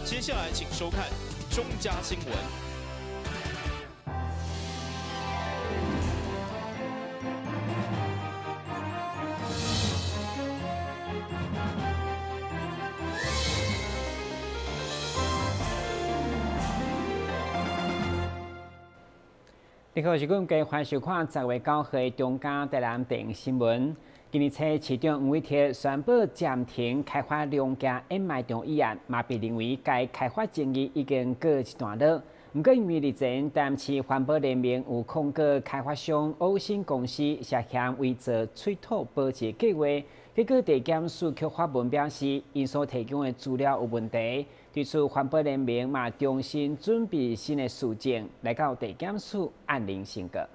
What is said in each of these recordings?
接下来请收看中嘉新闻。你好，是阮家欢收看10月9号中嘉台南电新闻。今日初，市长黄伟哲宣布暂停开发两家掩埋场议案，嘛被认为该开发争议已经告一段落。不过，因为日前台市环保联盟有控告开发商欧新公司涉嫌伪造水土保持计划，结果地检署却发文表示，因所提供的资料有问题。对此，环保联盟嘛重新准备新的事证，来到地检署按铃申告。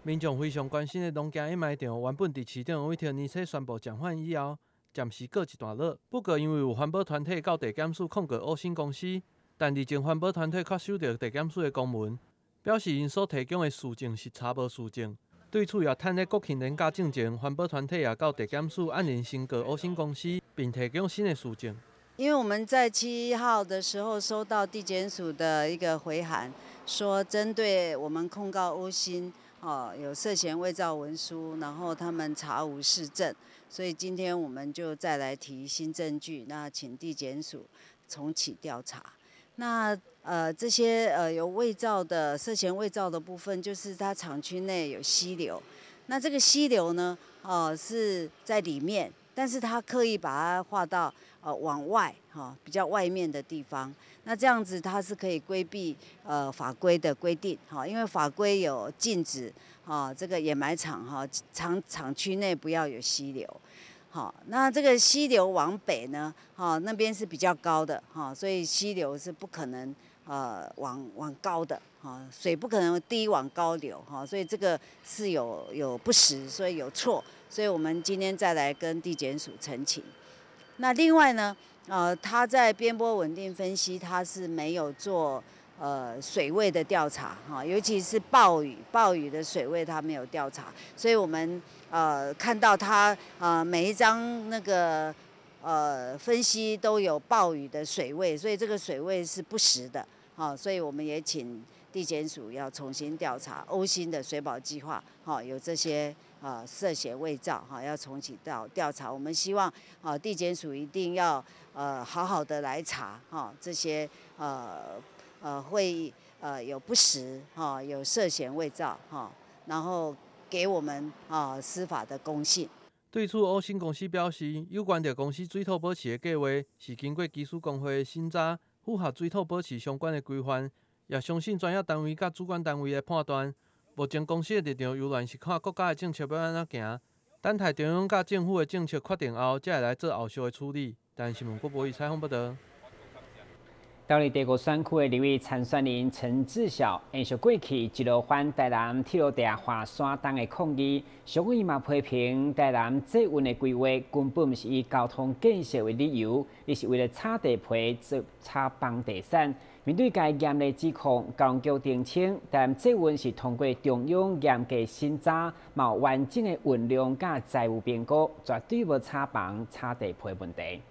民众非常关心的农家掩埋场，原本伫市长黄伟哲年初宣布暂缓以后，暂时告一段落。不过，因为有环保团体到地检署控告欧新公司，但日前环保团体确收到地检署的公文，表示因所提供的事证是查无事证。对此，也趁咧国庆连假之前，环保团体也到地检署按铃申告欧新公司，并提供新的事证。因为我们在7号的时候收到地检署的一个回函，说针对我们控告欧新有涉嫌伪造文书，然后他们查无事证，所以今天我们就再来提新证据，那请地检署重启调查。那这些有伪造的涉嫌伪造的部分，就是它厂区内有溪流，那这个溪流呢，是在里面，但是它刻意把它划到往外比较外面的地方，那这样子它是可以规避法规的规定因为法规有禁止这个掩埋场厂区内不要有溪流。好，那这个溪流往北呢，那边是比较高的所以溪流是不可能往高的水不可能低往高流所以这个是有不实，所以有错，所以我们今天再来跟地检署澄清。那另外呢，他在边坡稳定分析，他是没有做水位的调查尤其是暴雨的水位他没有调查，所以我们看到他每一张那个分析都有暴雨的水位，所以这个水位是不实的所以我们也请地检署要重新调查欧新的水保计划有这些涉嫌伪造要重启调查。我们希望地检署一定要好好的来查这些会有不实有涉嫌伪造然后给我们司法的公信。对此，欧新公司表示，有关着公司水土保持的计划是经过技术工会的审查，符合水土保持相关的规范，也相信专业单位甲主管单位的判断。目前公司的立场悠然是看国家的政策要安怎行，等待中央甲政府的政策确定后，才会来做后续的处理。台新闻郭博宇采访报道。到了第5选区的立委参选人陈志孝，延续过去一路反台南铁路地华山东的抗议，属于嘛批评台南捷运的规划根本不是以交通建设为理由，而是为了炒地皮、炒房地产。面对该严厉指控，交通局澄清，台南捷运是通过中央严格审查，有完整的运量甲财务评估，绝对无炒房、炒地皮问题。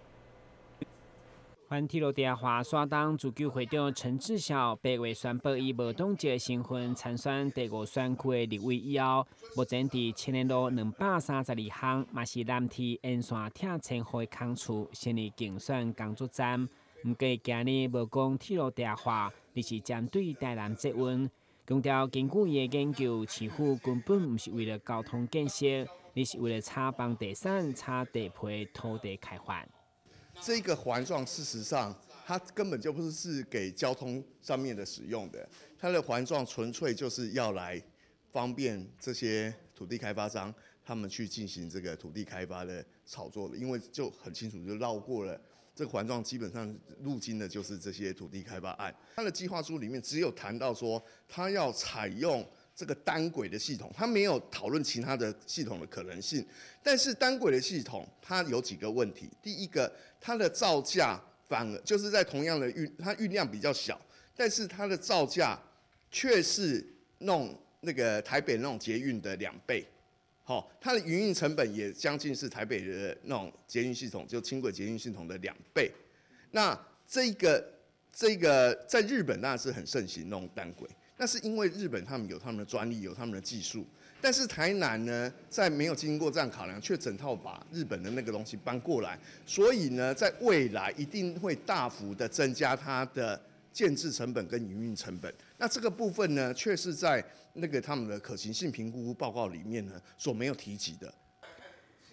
反铁路地华山东自救会长陈志孝8月宣布以无党籍的身份参选第5选区的立委以后，目前伫青年路232巷，嘛是南thị沿线拆迁户的空厝，成立竞选工作站。不过今日无讲铁路地华，而是针对台南捷运，强调根据伊的研究，市府根本不是为了交通建设，而是为了炒房地产、炒地皮、土地开发。这个环状事实上，它根本就不是给交通上面的使用的，它的环状纯粹就是要来方便这些土地开发商他们去进行这个土地开发的炒作的，因为就很清楚就绕过了这个环状，基本上路经的就是这些土地开发案。它的计划书里面只有谈到说，它要采用这个单轨的系统，它没有讨论其他的系统的可能性。但是单轨的系统它有几个问题，第一个，它的造价反而就是在同样的它运量比较小，但是它的造价却是那个台北那种捷运的2倍。它的营运成本也将近是台北的那种捷运系统，就轻轨捷运系统的2倍。那这个在日本当然是很盛行那种单轨，那是因为日本他们有他们的专利，有他们的技术。但是台南呢，在没有经过这样考量，却整套把日本的那个东西搬过来，所以呢，在未来一定会大幅的增加它的建制成本跟营运成本。那这个部分呢，却是在那个他们的可行性评估报告里面呢，所没有提及的。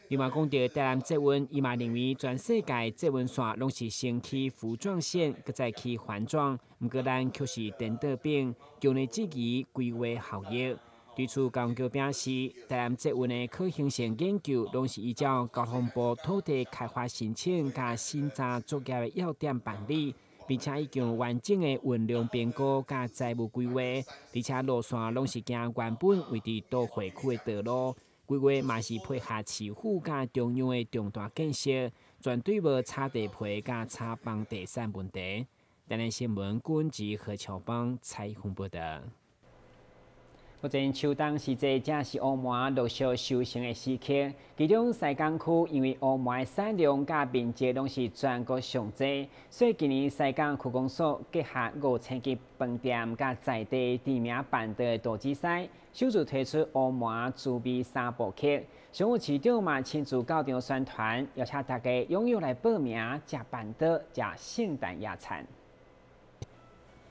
另外讲到台南捷运，伊嘛认为全世界捷运线拢是先起浮状线，搁再起环状，毋过咱却是颠倒兵，强烈质疑规划效益。对此，交通局表示，台南捷运的可行性研究拢是依照交通部土地开发申请加审查作业的要点办理，并且已经完整的运量评估加财务规划，而且路线拢是行原本位伫都会区的道路，规划嘛是配合市府加中央的重大建设，绝对无插地皮加插房地产问题。台南新闻管制何乔邦采访报道。目前秋冬时节正是乌饃陆续收成的时期，其中西港区因为乌饃的产量甲面积拢是全国上济，所以今年西港区公所结合5000间饭店甲在地知名办的大比赛，首次推出乌饃滋味三部曲。商务市长嘛亲自到场宣传，邀请大家踊跃来报名食办桌、食圣诞野餐。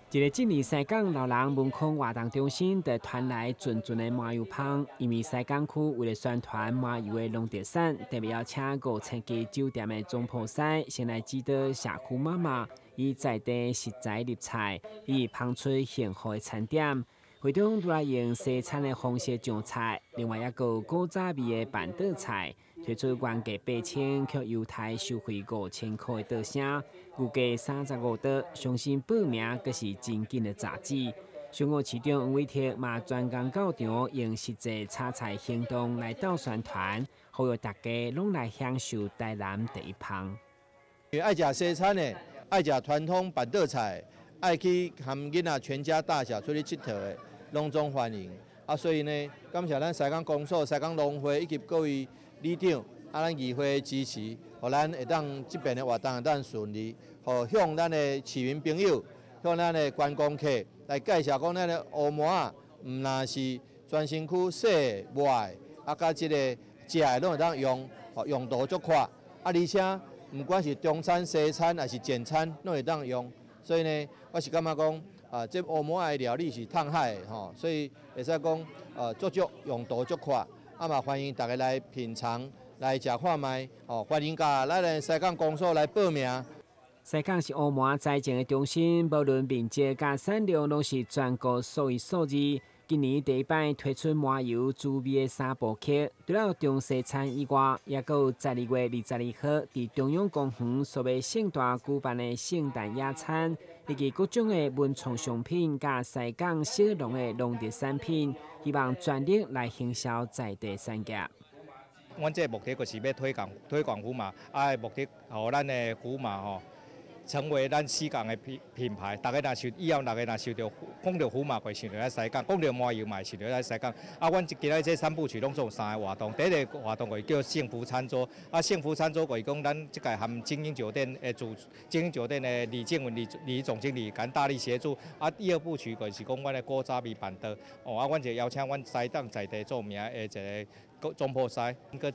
一个今年西港老人文康活动中心的传来纯纯的麻油香，因为西港区为了宣传麻油的农特产，特别邀请5000间酒店的总铺师先来指导社区妈妈以在地食材入菜，以烹出幸福的餐点。会中除了用西餐的方式上菜，另外也有古早味的板凳菜，推出原价8000，却犹太收费5000块的桌声，预计35桌，相信报名阁是真紧的炸子。商务市长黄伟哲嘛专工到场，用实际炒菜行动来到宣传，呼吁大家拢来享受台南第一香。爱食西餐的，爱食传统板凳菜，爱去含囡仔全家大小出去佚佗的，隆重欢迎。所以呢，感谢咱西港公所、西港农会以及各位里长，咱议会支持，互咱会当这边的活动会当顺利，互向咱的市民朋友、向咱的观光客来介绍讲，咱的乌饃啊，毋那是全身躯洗外，甲这个食的拢会当用途足快，而且毋管是中餐、西餐还是简餐，拢会当用。所以呢，我是感觉讲，这乌饃的料理是烫海的吼，所以会使讲，足用途足快，嘛欢迎大家来品尝，来食看卖，欢迎甲咱的西港公所来报名。西港是乌饃栽种的中心，无论面积甲产量拢是全国数一数二。今年第一摆推出麻油滋味的三部曲，除了中西餐以外，也有12月22号伫中央公园所谓盛大举办的圣诞野餐，以及各种的文创商品甲西港小农的农特产品，希望全力来行销在地产业。阮这目的就是要推广牛麻，目的互咱的牛麻吼。成为咱西港的品牌，大家若受以后，大家若受到讲到虎麻，会想到咱西港；讲到麻油嘛，想到咱西港。阮今仔这3部曲拢做3个活动，第一个活动会叫幸福餐桌，幸福餐桌就是讲咱这个含精英酒店的精英酒店的李建文李总经理，咱大力协助。第二部曲就是讲阮的古早味板凳，阮就邀请阮西港在地著名的一个总铺师，佮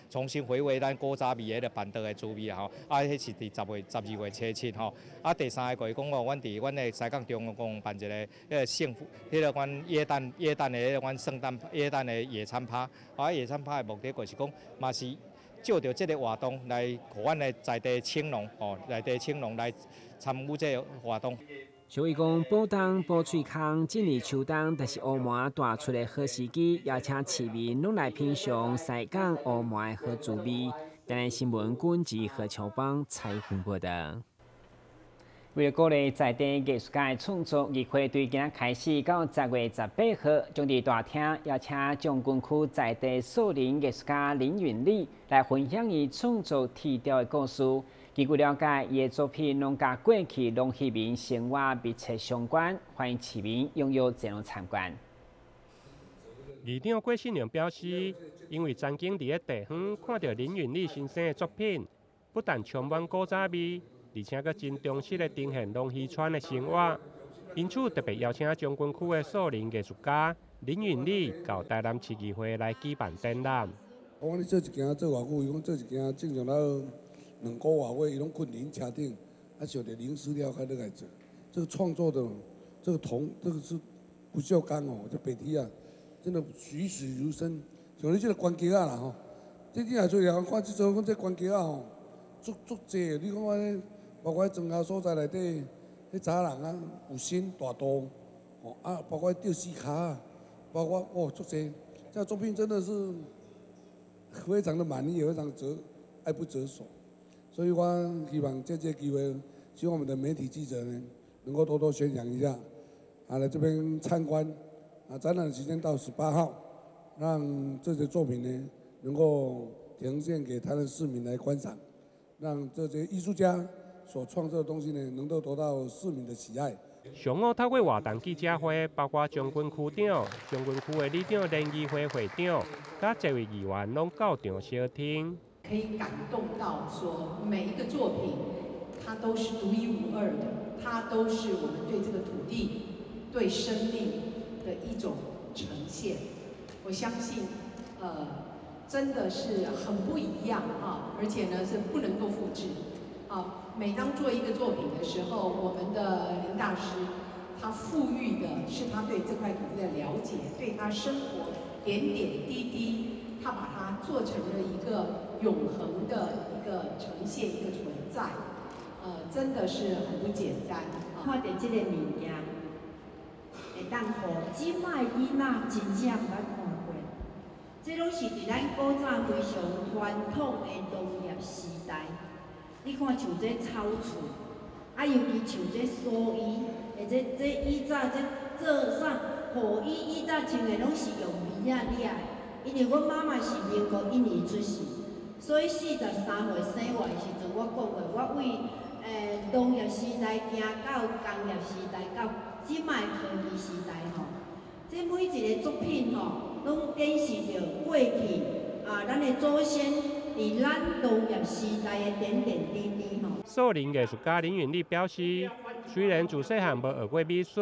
重新回味咱古早味迄个板凳的滋味吼。迄是伫12月初7吼。第三个就是讲阮伫阮的西港中央公园办一个迄个幸福，迄个阮耶诞的迄个阮圣诞耶诞的野餐趴。野餐趴的目的就是讲，嘛是借着这个活动来，互阮的在地青农来参与这个活动。所以讲，保冬保喙空，今年秋冬就是乌饃大出的好时机，邀请市民拢来品尝西港乌饃的好滋味。台南新闻管制何乔邦采访报道。为了鼓励在地艺术家的创作，议会对今仔开始到10月18号，将伫大厅邀请将军区在地素人艺术家林允丽来分享伊创作铁雕的故事。据了解，伊的作品拢甲过去农渔民生活密切相关，欢迎市民拥有前往参观。议长郭信良表示，因为曾经伫个地方看到林允丽先生的作品，不但充满古早味，而且佫真忠实地呈现龙溪川的生活。因此特别邀请将军区的素人艺术家林云礼到台南市议会来举办展览。我讲你做一件做偌久，伊讲做一件正常到2个外月，伊拢困伫车顶，啊想着零食了，开始来做。这个创作的这个这个是不锈钢哦，这白铁啊，真的栩栩如生。像你这个关节啊啦吼，你若做人看即种讲这关节啊吼，足济。你看我包括庄稼所在内底。迄查人啊，有心大度，哦啊，包括吊丝卡啊，包括足济，这作品真的是非常的满意，也非常爱不择手。所以我希望借这个机会，希望我们的媒体记者呢，能够多多宣扬一下，啊，来这边参观，啊，展览时间到18号，让这些作品呢能够呈现给台湾市民来观赏，让这些艺术家。所创作的东西呢，能够得到市民的喜爱。上午透过活动记者会，包括将军区长、将军区的里长联谊会会长，甲这位议员拢到场小听。可以感动到说，每一个作品，它都是独一无二的，它都是我们对这个土地、对生命的一种呈现。我相信，真的是很不一样啊，而且呢是不能够复制。每当做一个作品的时候，我们的林大师，他赋予的是他对这块土地的了解，对他生活点点滴滴，他把它做成了一个永恒的一个呈现，一个存在，真的是很不简单。看到这个物件，会当互即摆囡仔真正捌看过，这拢是伫咱古早非常传统的农业时代。你看像这草厝，啊，尤其像这蓑衣，这以早这做啥？雨衣以早穿的拢是用米仔织的，因为阮妈妈是民国1年出世，所以43岁生我的时阵，我讲过，我为农业时代行到工业时代，到即摆科技时代吼，这每一个作品吼，拢展示着过去咱的祖先。伫咱农业时代的点点滴滴吼。素人艺术家林云礼表示，虽然自细汉无学过美术，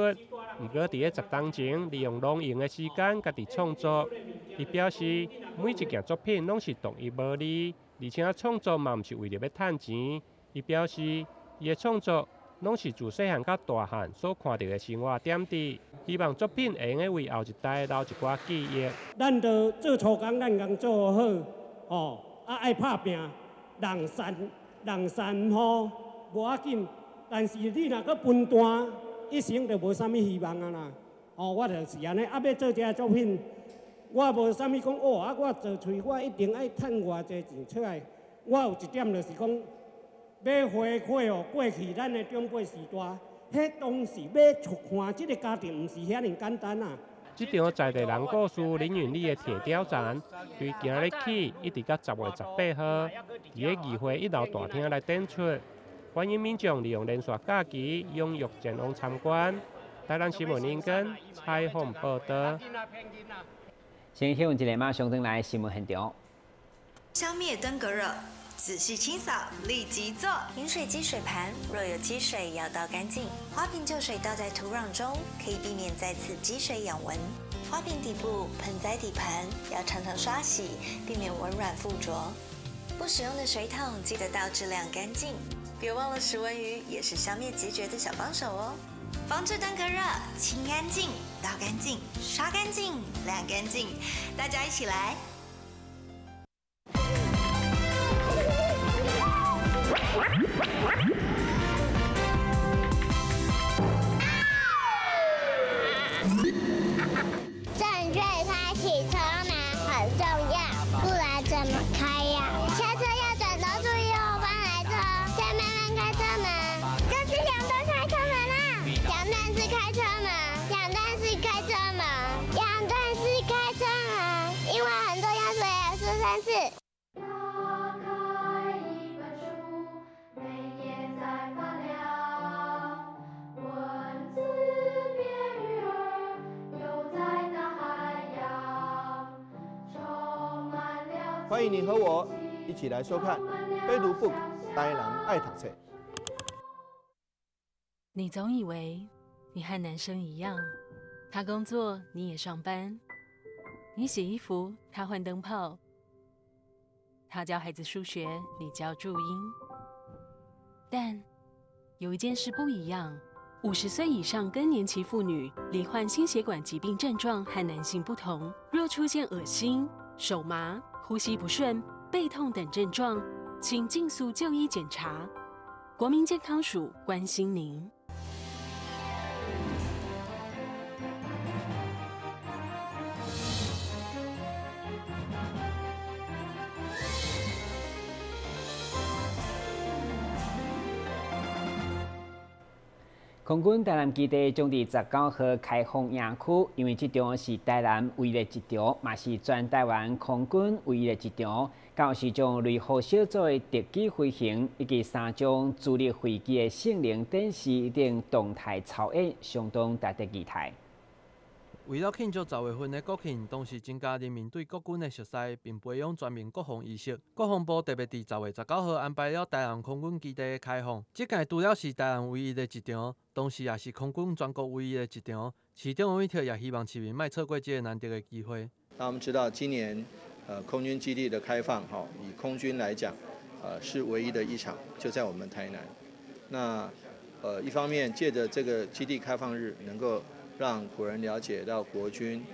不过伫咧10当前，利用农闲的时间家己创作。伊表示，每一件作品拢是独一无二，而且创作嘛毋是为了要趁钱。伊表示，伊的创作拢是自细汉到大汉所看到的生活点滴，希望作品会用为后一代留一寡记忆。咱着做粗工，咱工做好，哦。爱拍拼，人善好无要紧，但是你若搁分担，一生就无啥物希望啊啦。我就是安尼，要做这作品，我无啥物讲我做出我一定爱趁偌济钱出来。我有一点就是讲，要回馈过去咱的长辈时代，迄当时要出看这个家庭，毋是遐尼简单啊。这场在地人故事林云礼的铁雕展，对今日起一直到10月18号，伫个议会1楼大厅来展出，欢迎民众利用连续假期踊跃前往参观。台南新闻林根采访报道。先听一个马上登来新闻现场。消灭登革热，仔细清扫，立即做。饮水机水盘若有积水，要倒干净。花瓶旧水倒在土壤中，可以避免再次积水养蚊。花瓶底部、盆栽底盘要常常刷洗，避免蚊卵附着。不使用的水桶记得倒质量干净。别忘了食蚊鱼也是消灭孑孓的小帮手哦。防治登革热，清干净、倒干净、刷干净、晾干净，大家一起来。正确开启车门很重要，不然怎么开呀？下车要转头注意后方来车，前面人开车门，这是两段开车门啊！两段式开车门，两段式开车门，两段式开车门，因为很多要说3次。欢迎你和我一起来收看《飞读 Book》，台南爱读册。你总以为你和男生一样，他工作你也上班，你洗衣服他换灯泡，他教孩子数学你教注音。但有一件事不一样，50岁以上更年期妇女罹患心血管疾病症状和男性不同，若出现恶心、手麻、呼吸不顺、背痛等症状，请尽速就医检查。国民健康署关心您。空军台南基地将伫19号开放营区，因为这场是台南唯一的一场，嘛是全台湾空军唯一的一场。到时将雷虎小组的特机飞行以及3种主力飞机的性能展示等动态操演，相当值得期待。为了庆祝10月份的国庆，同时增加人民对国军的熟悉，并培养全民国防意识。国防部特别伫10月19号安排了台南空军基地的开放。这届除了是台南唯一的一场，同时也是空军全国唯一的一场。市长王伟霆也希望市民莫错过这个难得的机会。那我们知道，今年空军基地的开放，以空军来讲，是唯一的一场，就在我们台南。那一方面借着这个基地开放日，能够让国人了解到国军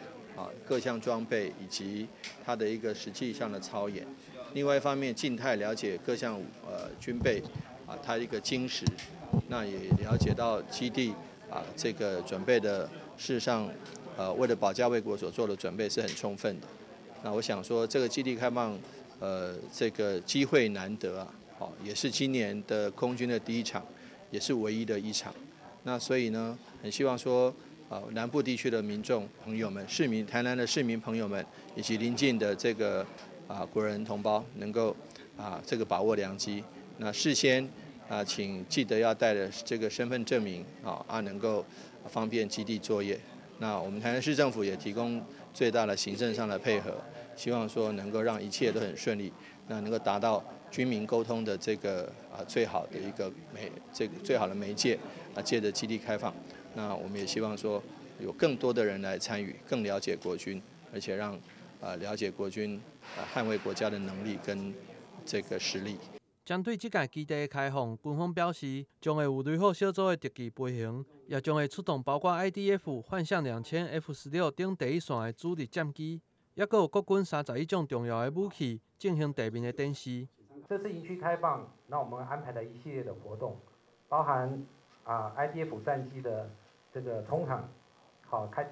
各项装备以及它的一个实际上的操演；另外一方面，静态了解各项军备它一个精实，那也了解到基地这个准备的事实上为了保家卫国所做的准备是很充分的。那我想说，这个基地开放这个机会难得也是今年的空军的第一场，也是唯一的一场。那所以呢，很希望说。南部地区的民众朋友们、台南的市民朋友们，以及邻近的这个国人同胞，能够这个把握良机。那事先请记得要带着这个身份证明能够方便基地作业。那我们台南市政府也提供最大的行政上的配合，希望说能够让一切都很顺利，那能够达到军民沟通的这个最好的一个最好的媒介借着基地开放。那我们也希望说，有更多的人来参与，更了解国军，而且让了解国军捍卫国家的能力跟这个实力。针对这届基地的开放，军方表示将会有雷虎小组的特技飞行，也将会出动包括 IDF 幻象2000 F16等第一线的主力战机，也佫有国军31种重要的武器进行地面的展示。这次营区开放，那我们安排了一系列的活动，包含IDF 战机的这个冲场，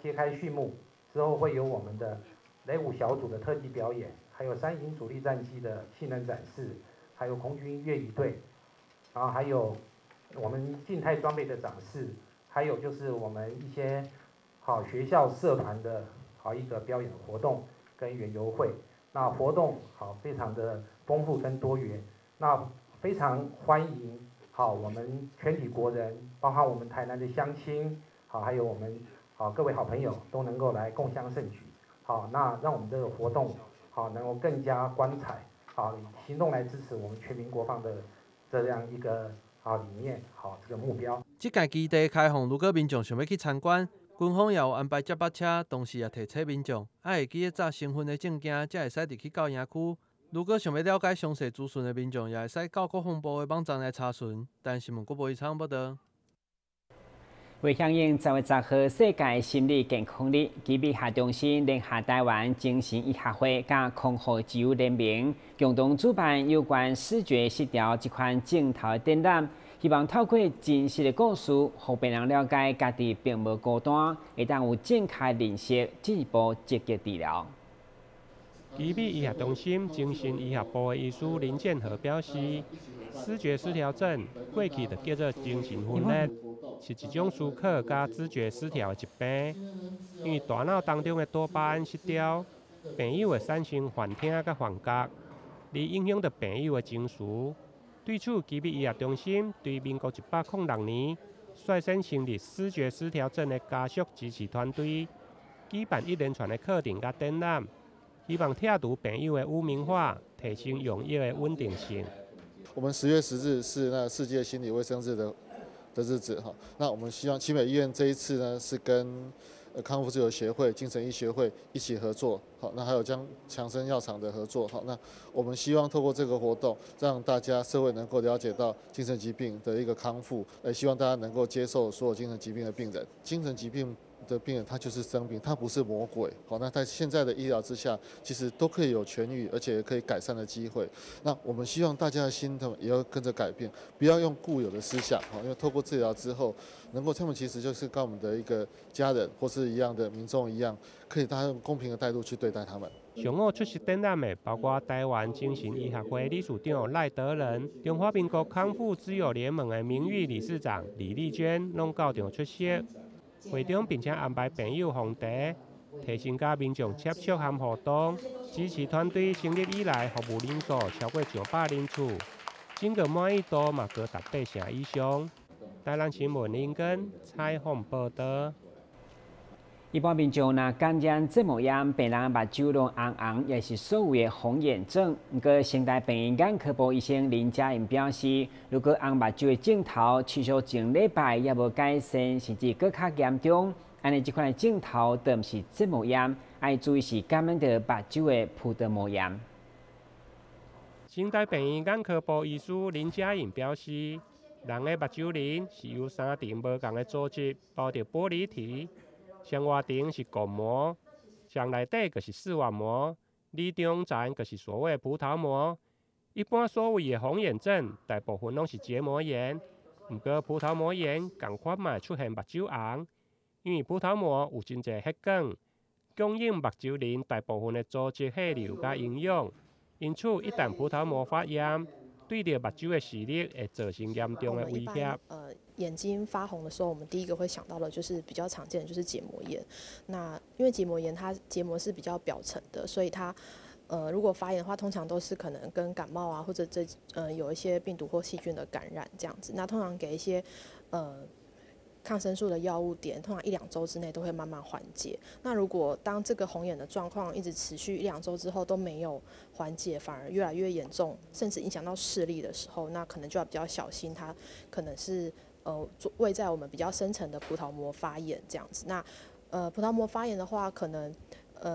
揭开序幕之后，会有我们的雷虎小组的特技表演，还有3型主力战机的性能展示，还有空军粤语队，然后还有我们静态装备的展示，还有就是我们一些学校社团的一个表演活动跟园游会。那活动非常的丰富跟多元，那非常欢迎我们全体国人，包括我们台南的乡亲，还有我们各位好朋友都能够来共襄盛举。那让我们这个活动能够更加光彩，以行动来支持我们全民国防的这样一个理念，这个目标。这届基地开放，如果民众想要去参观，军方也有安排接驳车，同时也提醒民众会记得查身份的证件，才会使入去到营区。如果想要了解详细资讯的民众，也会使到国防部的网站来查询。但新闻国报场报道。为响应10月10号世界心理健康日，基比下中心联合台湾精神医学会甲空服自由联盟共同主办有关视觉失调这款镜头展览，希望透过真实的故事，让病人了解家己并无孤单，会当有正确认识，进一步积极治疗。基比医学中心精神医学部的医师林建和表示，视觉失调症过去就叫做精神分裂，是一种思考加知觉失调的疾病。因为大脑当中的多巴胺失调，病友会产生幻听甲幻觉，而影响到病友的情绪。对此，基比医学中心对民国106年率先成立视觉失调症的家属支持团队，举办一连串的课程甲展览。希望拆除病友的污名化，提升用药的稳定性。我们10月10日是那世界心理卫生日的的日子哈。那我们希望奇美医院这一次呢是跟康复自由协会、精神医学会一起合作，好，那还有强生药厂的合作，好，那我们希望透过这个活动，让大家社会能够了解到精神疾病的一个康复，希望大家能够接受所有精神疾病的病人，精神疾病的病人他就是生病，他不是魔鬼，好，那在现在的医疗之下，其实都可以有痊愈，而且可以改善的机会。那我们希望大家的心态也要跟着改变，不要用固有的思想，因为透过治疗之后，能够他们其实就是跟我们的一个家人或是一样的民众一样，可以大家用公平的态度去对待他们。上午出席展览的包括台湾精神医学会理事长赖德仁、中华民国康复之友联盟的名誉理事长李丽娟，拢到场出席。会中并且安排朋友访茶，提升甲民众接触和互动。支持团队成立以来，服务人数超过200人次，整个满意度嘛高达80%以上。台南新闻林根采访报道。一般民众若感染这模样，病人目睭拢红红，也是所谓的红眼症。不过，现代病院眼科部医生林佳颖表示，如果红目睭的镜头持续1礼拜也无改善，甚至更较严重，安尼这款的镜头都毋是这模样，要注意是感染到目睭的葡萄膜炎。现代病院眼科部医师林佳颖表示，人的目睭鳞是由3层无同的组织包着玻璃体。上外层是巩膜，上内底就是视网膜，里中层就是所谓的葡萄膜。一般所谓的红眼症，大部分拢是结膜炎。不过葡萄膜炎同款嘛会出现目睭红，因为葡萄膜有真侪血管，供应目睭鳞大部分的组织血流甲营养。因此，一旦葡萄膜发炎，对着目睭的视力会造成严重的威胁。眼睛发红的时候，我们第一个会想到的就是比较常见的就是结膜炎。那因为结膜炎它结膜是比较表层的，所以它如果发炎的话，通常都是可能跟感冒啊或者有一些病毒或细菌的感染这样子。那通常给一些抗生素的药物点，通常1-2周之内都会慢慢缓解。那如果当这个红眼的状况一直持续1-2周之后都没有缓解，反而越来越严重，甚至影响到视力的时候，那可能就要比较小心，它可能是位在我们比较深层的葡萄膜发炎这样子。那葡萄膜发炎的话，可能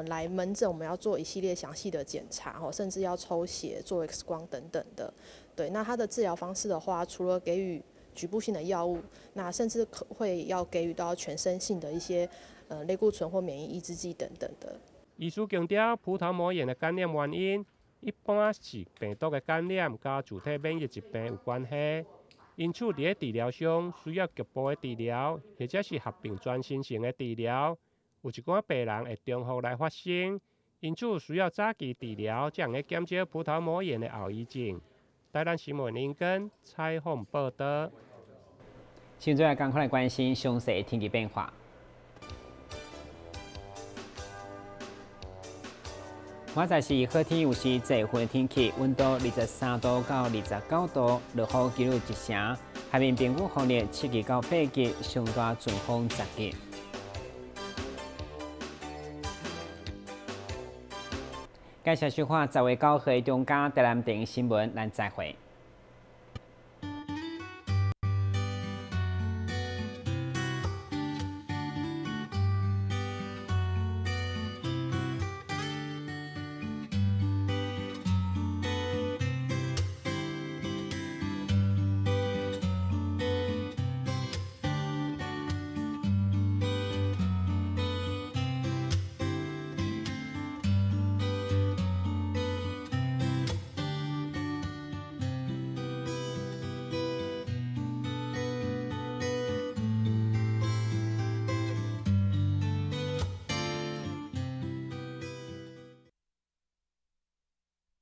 来门诊我们要做一系列详细的检查，甚至要抽血、做 X 光等等的。对，那它的治疗方式的话，除了给予局部性的药物，那甚至会要给予到全身性的一些类固醇或免疫抑制剂等等的。医师强调，葡萄膜炎的感染原因一般是病毒的感染甲自体免疫疾病有关系，因此伫治疗上需要局部的治疗，或者是合并全身性的治疗。有一寡病人会重复来发生，因此需要早期治疗，才能够减少葡萄膜炎的后遗症。台南新闻林根采访报道。现在赶快来关心详细的天气变化。明仔是好天有时侪云的天气，温度23度到29度，落雨几率1成。海面冰雨风力7级到8级，上大阵风10级。介绍说话10月9号中间台南电视新闻，咱再会。